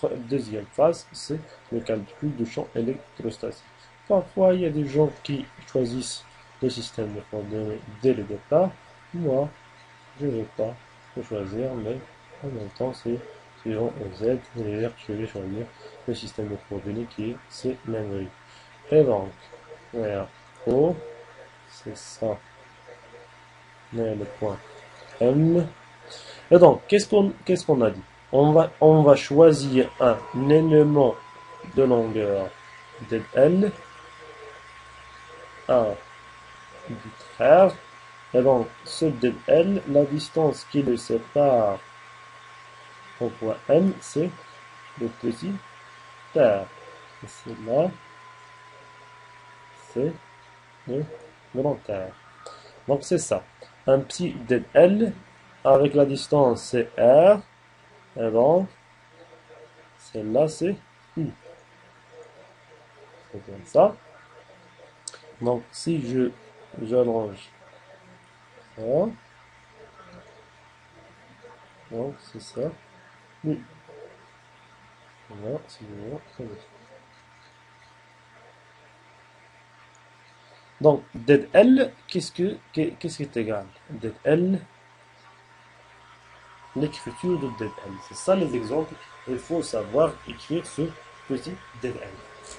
la deuxième phase, c'est le calcul du champ électrostatique. Parfois, il y a des gens qui choisissent le système de coordonnées dès le départ. Moi, je ne vais pas le choisir, mais en même temps, c'est suivant Z, je vais choisir le système de coordonnées qui est C memory. Et donc, voilà, O, c'est ça, mais le point M. Et donc, qu'est-ce qu'on a dit? On va choisir un élément de longueur d'L, arbitraire. Et donc, ce d'L, la distance qui le sépare au point M, c'est le petit r. Et c'est là, c'est le grand R. Donc, c'est ça. Un petit d'L avec la distance c'est R. Et donc, celle-là, c'est U. C'est bien ça. Donc, si j'allonge ça, donc c'est ça. U. Voilà, c'est bien. Donc, DL, qu'est-ce qui est égal? DL, l'écriture de DL. C'est ça les exemples. Il faut savoir écrire ce petit DL.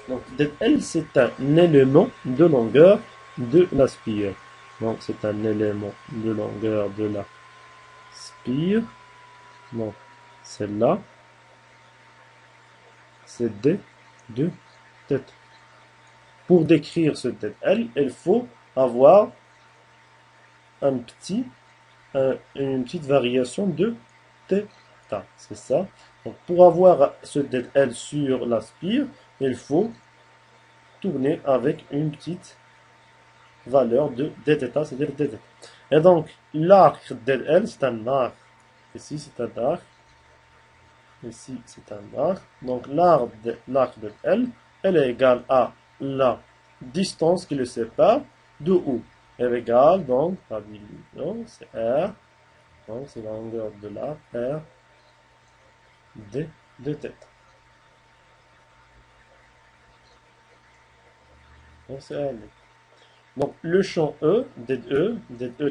Donc, DL, c'est un élément de longueur de la spire. Donc, c'est un élément de longueur de la spire. Donc, celle-là, c'est D de tête. Pour décrire ce DL, il faut avoir une petite variation de θ. C'est ça. Donc, pour avoir ce DL sur la spire, il faut tourner avec une petite valeur de dθ, c'est-à-dire dθ. Et donc, l'arc d'L, c'est un arc. Ici, c'est un arc. Ici, c'est un arc. Donc, l'arc de L, elle est égale à la distance qui le sépare de où? Elle est égale, donc, c'est R. Donc, c'est la longueur de l'arc, R, D, de tête. Donc, c'est R. Donc, le champ E, DE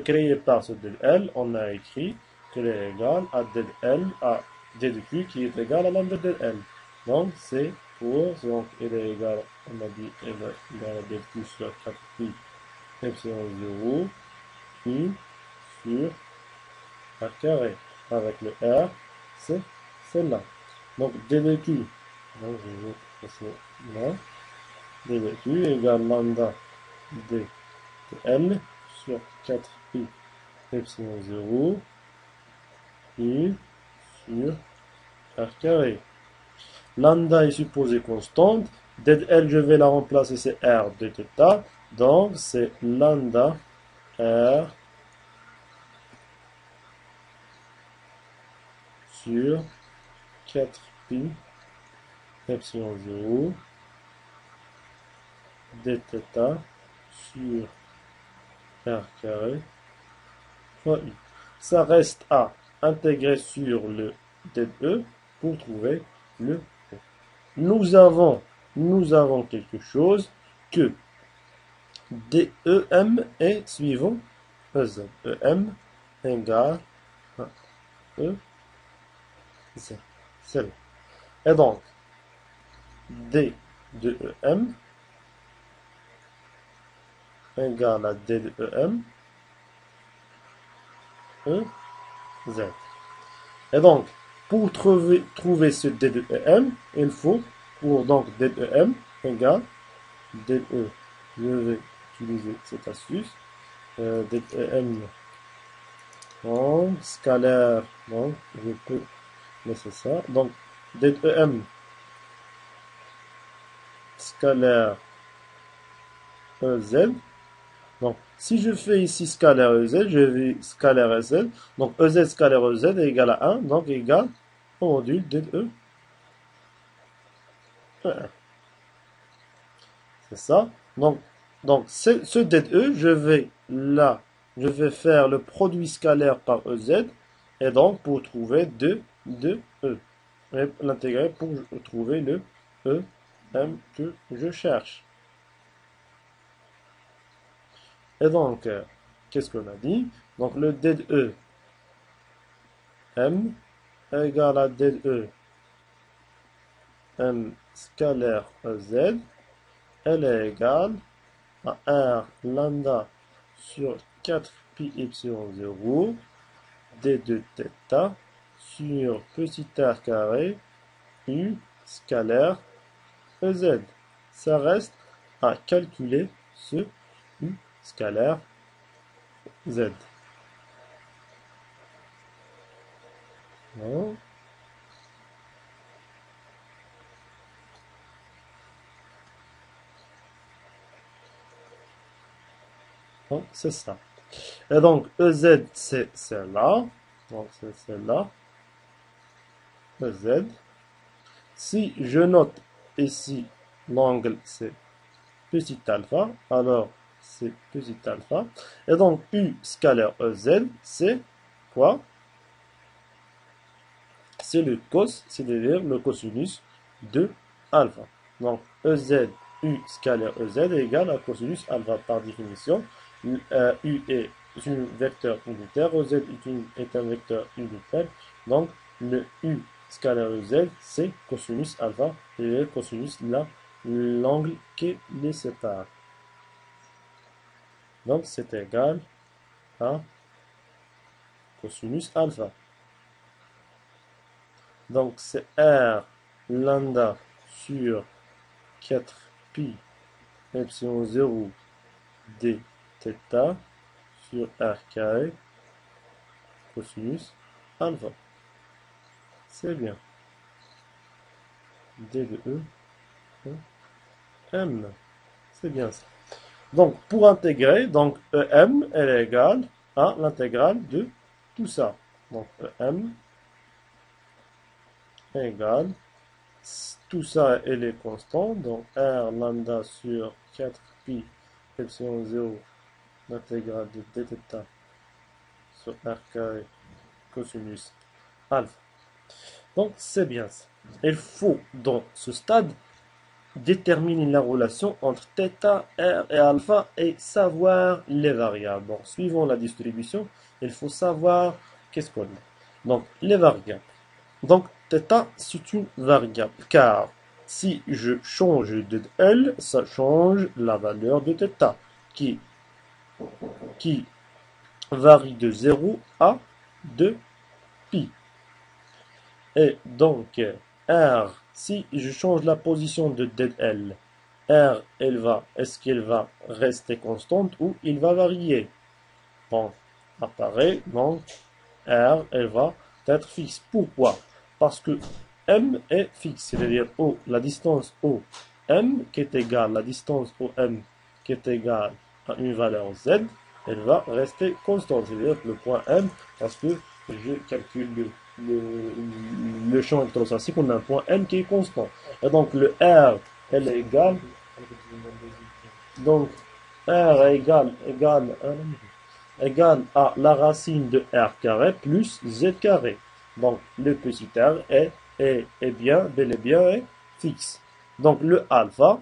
créé par ce DL, on a écrit qu'il est égal à DL, à D de Q qui est égal à lambda DL. Donc, c'est pour, donc, il est égal, on a dit, il est égal à D de Q sur 4 pi epsilon 0, Q sur R carré. Avec le R, c'est celle-là. Donc, D de Q, donc, je vais passer là, D de Q égale lambda D de L sur 4 pi epsilon 0 pi sur R carré. Lambda est supposé constante. DL, je vais la remplacer, c'est R de θ. Donc, c'est lambda R sur 4 pi epsilon 0 dθ sur R carré fois I. Ça reste à intégrer sur le DE pour trouver le O. Nous avons quelque chose que DEM est suivant EZ. EM égale à EZ. C'est bon. Et donc, D de EM égale à D de EM, EZ. Et donc, pour trouver ce D de EM, il faut, pour donc D de EM égale DE, je vais utiliser cette astuce, D de EM, donc scalaire, donc je peux laisser ça, donc D de EM scalaire EZ. Donc, si je fais ici scalaire EZ, je vais scalaire EZ. Donc, EZ scalaire EZ est égal à 1, donc égal au module DE. C'est ça. Donc ce DE, je vais faire le produit scalaire par EZ, et donc pour trouver 2 de E. et l'intégrer pour trouver le E, M que je cherche. Et donc, qu'est-ce qu'on a dit? Donc, le DE M égale à DE M scalaire Z, elle est égale à R lambda sur 4 pi epsilon 0 d de θ sur petit r carré U scalaire EZ. Ça reste à calculer ce U scalaire Z. Bon. Donc, c'est ça. Et donc, EZ, c'est celle-là. Donc, c'est celle-là. EZ. Si je note ici l'angle, c'est petit alpha, alors c'est petit alpha. Et donc, U scalaire EZ, c'est quoi? C'est le cos, c'est-à-dire le cosinus de alpha. Donc, EZ, U scalaire EZ est égal à cosinus alpha par définition. U est un vecteur unitaire, EZ est un vecteur unitaire. Donc, le U scalaire EZ, c'est cosinus alpha, et cosinus l'angle qui les sépare. Donc, c'est égal à cosinus alpha. Donc, c'est R lambda sur 4 pi epsilon 0 d θ sur R carré cosinus alpha. C'est bien. D de E, M. C'est bien ça. Donc, pour intégrer, donc EM, elle est égale à l'intégrale de tout ça. Donc, EM égale, tout ça, elle est constant. Donc, R lambda sur 4 pi epsilon 0 l'intégrale de dθ sur R carré cosinus alpha. Donc, c'est bien ça. Il faut, dans ce stade, déterminer la relation entre θ, R et alpha et savoir les variables. Bon, suivant la distribution, il faut savoir qu'est-ce qu'on a. Donc, les variables. Donc, θ, c'est une variable, car si je change de L, ça change la valeur de θ, qui varie de 0 à 2 pi. Et donc, R, si je change la position de L, R, est-ce qu'elle va rester constante ou il va varier? Bon, apparaît, donc, R, elle va être fixe. Pourquoi? Parce que M est fixe, c'est-à-dire la distance OM qui est égale, la distance OM qui est égale à une valeur Z, elle va rester constante, c'est-à-dire le point M, parce que je calcule le champ électrostatique, on a un point M qui est constant. Et donc le R, elle est égale, donc R est égal à la racine de R carré plus Z carré. Donc le petit r est bien, bel et bien est fixe. Donc le alpha,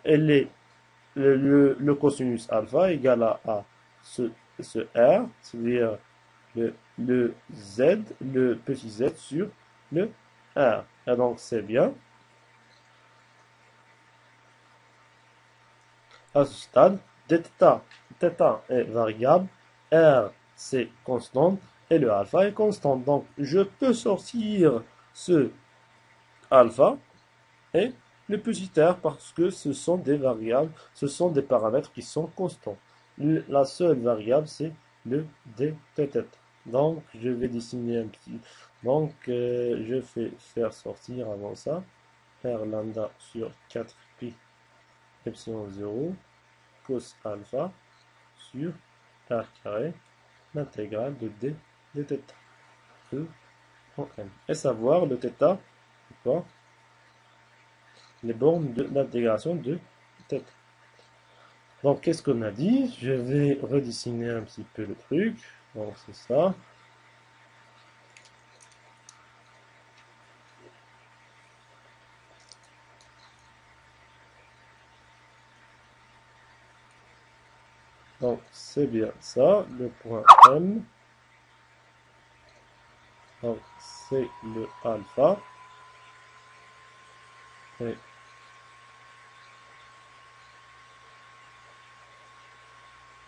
elle est le cosinus alpha égal à ce R, c'est-à-dire le Z, le petit z sur le R. Et donc c'est bien. À ce stade, θ est variable, R c'est constante et le alpha est constant. Donc je peux sortir ce alpha et le petit r parce que ce sont des variables, ce sont des paramètres qui sont constants. La seule variable c'est le dθ. Donc je vais dessiner un petit. Donc je vais faire sortir avant ça R lambda sur 4 pi epsilon 0 cos alpha sur R carré l'intégrale de d dθ E en n. Et savoir le θ, quoi, les bornes de l'intégration de θ. Donc qu'est-ce qu'on a dit? Je vais redessiner un petit peu le truc. Donc c'est ça. Donc, c'est bien ça, le point M. Donc, c'est le alpha. Et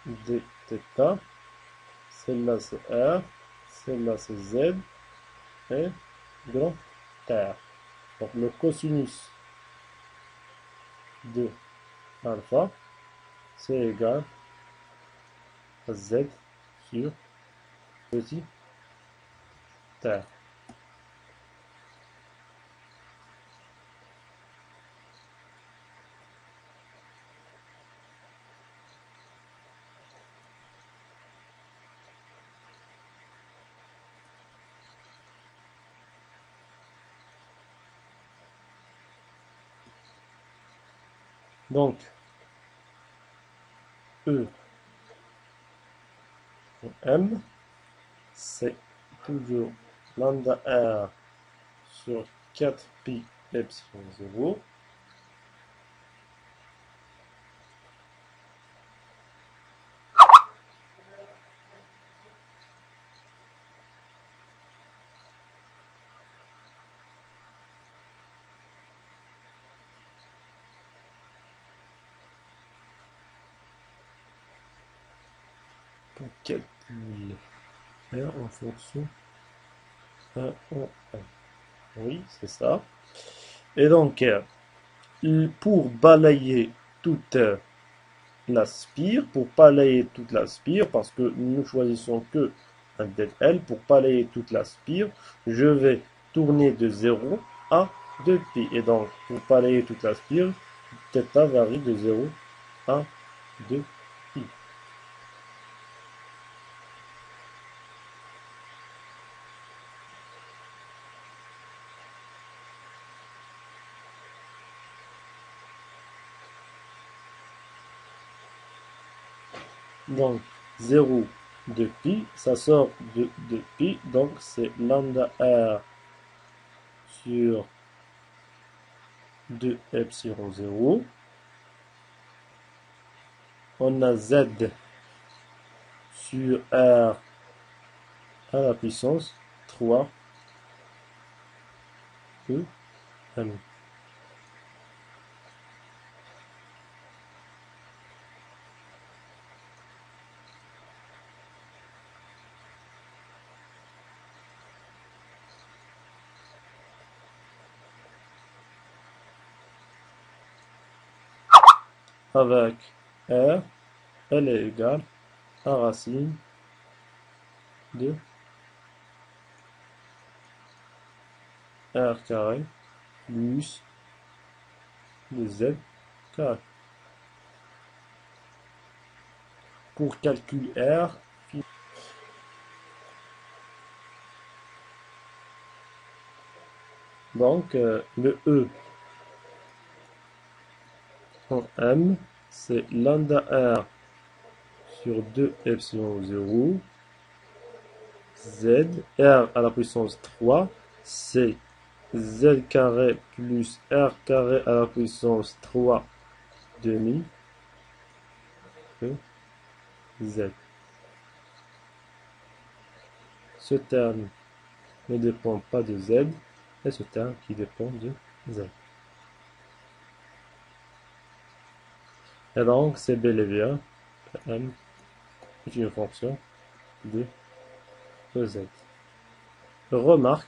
d θ. Celle-là, c'est R. Celle-là, c'est Z. Et grand R. Donc, le cosinus de alpha, c'est égal à Z sur petit r. Donc, E M, c'est toujours lambda R sur 4 pi epsilon 0. Pour calculer R en fonction 1 en 1. Oui, c'est ça. Et donc, pour balayer toute la spire, parce que nous choisissons que un δL, pour balayer toute la spire, je vais tourner de 0 à 2π. Et donc, pour balayer toute la spire, θ varie de 0 à 2π. Donc, 0 de pi, ça sort de pi, donc c'est lambda r sur 2 epsilon 0. On a z sur r à la puissance 3 e m. Avec r, elle est égale à racine de r carré plus de z carré. Pour calculer r, donc le e en m, c'est lambda r sur 2 epsilon 0, z, r à la puissance 3, c'est z carré plus r carré à la puissance 3 demi e z. Ce terme ne dépend pas de z, et ce terme qui dépend de z. Et donc, c'est bel et bien m est une fonction de ez. Remarque,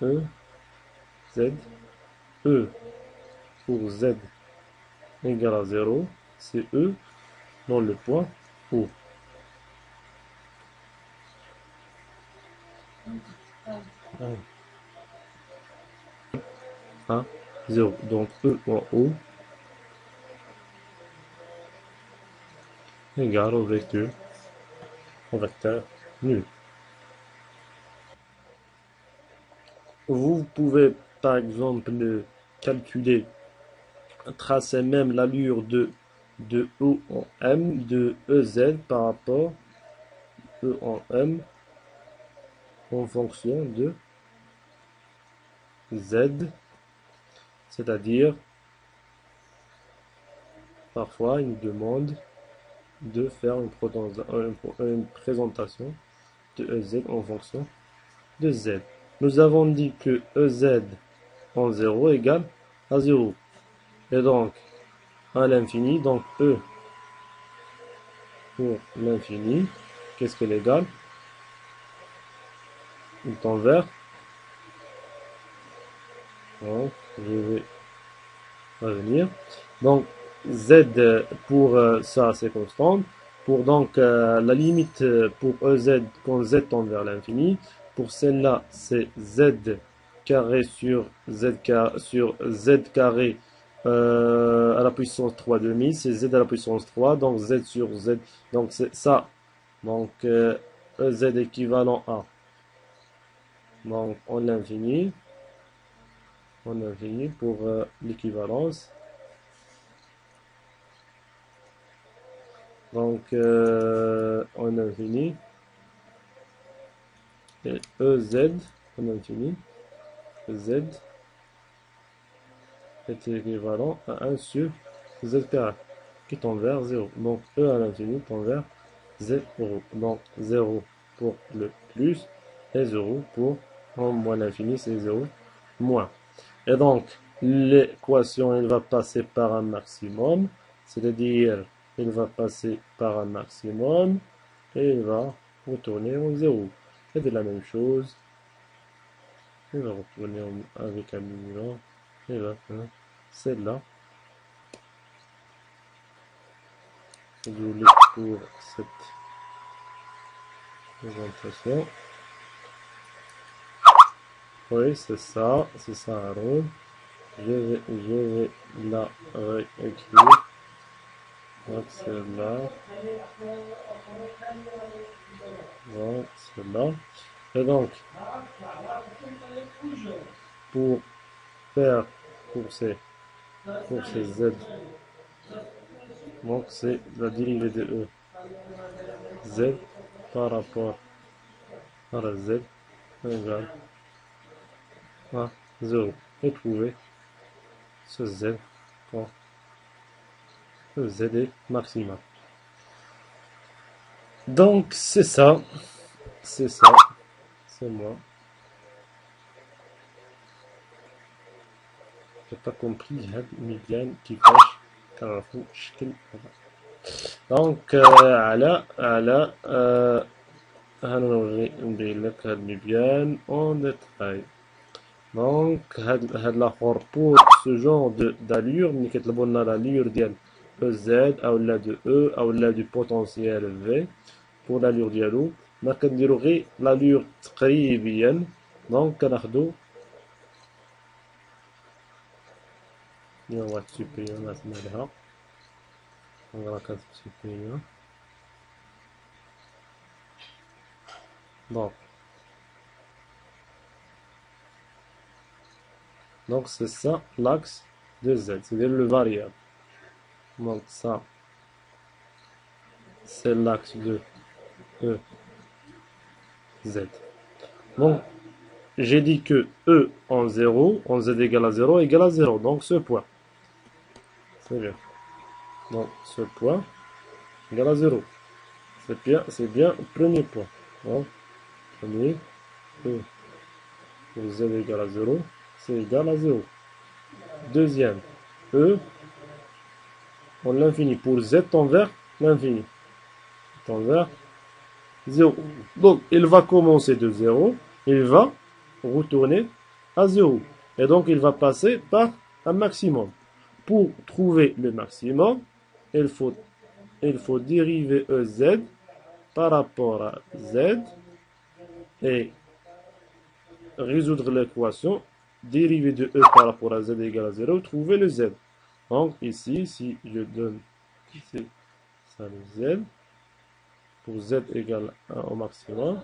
e, z, e pour z égale à 0, c'est e dans le point O. 1, 0. Donc E en haut égale au vecteur nul. Vous pouvez par exemple calculer, tracer même l'allure de E en M, de EZ par rapport E en M en fonction de Z, c'est-à-dire parfois, il nous demande de faire une présentation de EZ en fonction de Z. Nous avons dit que EZ en 0 égale à 0. Et donc, à l'infini, donc E pour l'infini, qu'est-ce qu'elle égale? Il tend vers. Donc, je vais revenir. Donc, Z pour ça, c'est constante. Pour donc la limite pour EZ quand Z tend vers l'infini. Pour celle-là, c'est Z carré sur Z carré à la puissance 3 demi. C'est Z à la puissance 3. Donc Z sur Z. Donc c'est ça. Donc EZ équivalent à. Donc on l'infini. On l'infini pour l'équivalence. Donc, en infini, et EZ, en infini, Z est équivalent à 1 sur Z carré, qui tend vers 0. Donc, E à l'infini tend vers 0. Donc, 0 pour le plus, et 0 pour en moins l'infini, c'est 0 moins. Et donc, l'équation, elle va passer par un maximum, c'est-à-dire, il va passer par un maximum et il va retourner en 0. Et de la même chose, il va retourner avec un minimum. Et là, celle-là, désolé pour cette présentation. Oui, c'est ça Aaron. Je vais la réécrire. Donc celle-là. Donc celle-là. Et donc, pour faire pour ces Z, donc c'est la dérivée de E. Z par rapport à la Z égale à 0. Et trouver ce Z quand le Z est maximal. Donc c'est ça, c'est moi. J'ai pas compris, Midian qui cache Carafou Shkel. Donc على ندير لك هاد Midian en détail. Donc هاد l'apport pour ce genre d'allure ملي كيطلبوا لنا l'allure ديال EZ او لا de E او لا du potentiel V pour l'allure ديالو ما كنديرو غير l'allure تقريبيا. دونك كناخدو هو supérieur نسميها on supérieur. Donc c'est ça l'axe de Z, c'est-à-dire le variable. Donc ça, c'est l'axe de E, Z. Donc, j'ai dit que E en 0, en Z égale à 0, égale à 0. Donc ce point. C'est bien. Donc ce point égale à 0. C'est bien le premier point. Donc, premier, E pour Z égale à 0, c'est égal à 0. Deuxième, E, on l'infini pour Z tend vers l'infini. Tend vers 0. Donc, il va commencer de 0, il va retourner à 0. Et donc, il va passer par un maximum. Pour trouver le maximum, il faut dériver EZ par rapport à Z et résoudre l'équation dérivée de E par rapport à Z égale à 0, trouver le Z. Donc, ici, si je donne ici, ça le Z, pour Z égale 1 au maximum,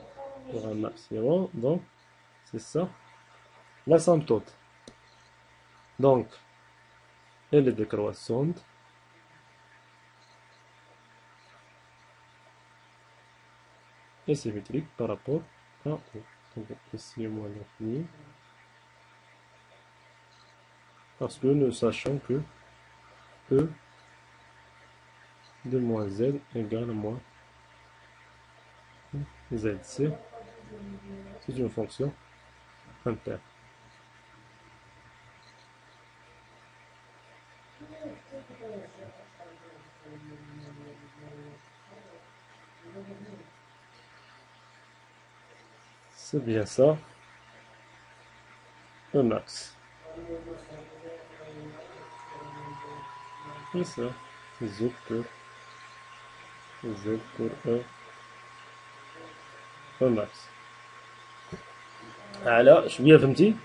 pour un maximum, donc c'est ça l'asymptote. Donc, elle est décroissante. Et symétrique par rapport à O. Donc, ici, moins l'infini. Parce que nous sachons que E 2 moins Z égale moins ZC. C'est une fonction interne. C'est bien ça. E max. C'est ça. Z pour E max. Alors, شوية فهمتي؟